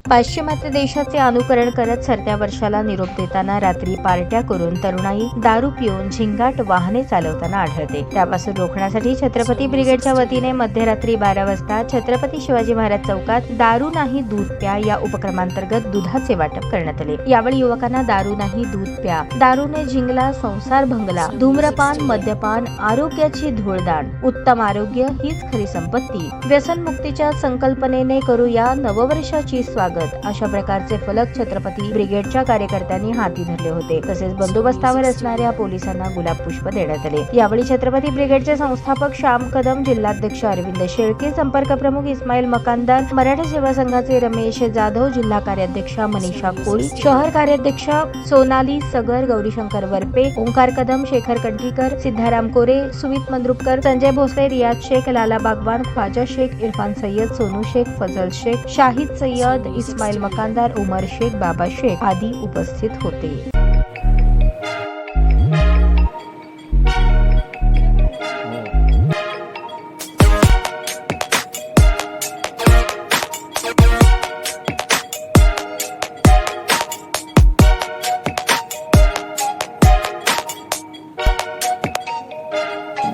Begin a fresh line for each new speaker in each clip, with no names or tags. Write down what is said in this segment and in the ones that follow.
पाश्चिमात्य देशाचे अनुकरण करत सरत्या वर्षाला निरोप देताना रात्री पार्ट्या करून तरुणाई दारू पिऊन झिंगाट वाहने चालवताना आढळते। त्यापासून रोखण्यासाठी छत्रपती ब्रिगेडच्या वतीने मध्यरात्री 12 वाजता छत्रपती शिवाजी महाराज चौकात दारू नाही दूध प्या या उपक्रमांतर्गत दुधाचे वाटप करण्यात आले। यावेळी युवकांना दारू नाही दूध प्या, दारूने झिंगला संसार भंगला, धूम्रपान मद्यपान आरोग्याची धूळदाण, उत्तम आरोग्य हीच खरी संपत्ती, व्यसनमुक्तीच्या संकल्पनेने करूया नववर्षाची स्वागत अशा प्रकारचे फलक छत्रपती ब्रिगेडच्या कार्यकर्त्यांनी हाती धरले होते। तसेच बंदोबस्तावर असणाऱ्या पोलिसांना गुलाब पुष्प देण्यात आले। यावेळी छत्रपती ब्रिगेडचे संस्थापक श्याम कदम, जिल्हाध्यक्ष अरविंद शेळके, संपर्क प्रमुख इस्माईल मकानदार, मराठा सेवा संघाचे रमेश जाधव, जिल्हा कार्याध्यक्षा मनीषा कोळी, शहर कार्याध्यक्ष सोनाली सगर, गौरीशंकर वरपे, ओंकार कदम, शेखर कंठीकर, सिद्धाराम कोरे, सुमित मंद्रुपकर, संजय भोसले, रियाज शेख, लाला बागवान, ख्वाजा शेख, इरफान सय्यद, सोनू शेख, फजल शेख, शाहिद सय्यद, इस्माईल मकानदार, उमर शेख, बाबा शेख आदी उपस्थित होते।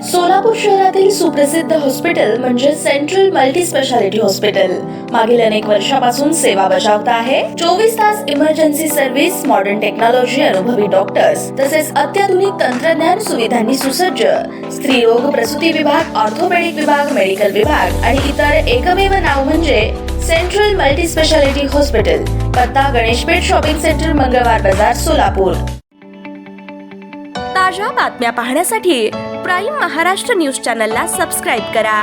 सोलापूर शहरातील सुप्रसिद्ध हॉस्पिटल म्हणजे सेंट्रल मल्टी स्पेशालिटी हॉस्पिटल मागील अनेक वर्षापासून सेवा बजावत आहे। 24 तास इमर्जन्सी सर्व्हिस, मॉडर्न टेक्नॉलॉजी, अनुभवी डॉक्टर्स तसेच अत्याधुनिक तंत्रज्ञान सुविधांनी सुसज्ज स्त्रीरोग प्रसूती विभाग, ऑर्थोपेडिक विभाग, मेडिकल विभाग आणि इतर एकमेव नाव म्हणजे सेंट्रल मल्टी स्पेशालिटी हॉस्पिटल। पत्ता गणेशपेठ शॉपिंग सेंटर, मंगळवार बाजार, सोलापूर। ताज्या बातम्या पाहण्यासाठी प्राईम महाराष्ट्र न्यूज चॅनलला सबस्क्राईब करा।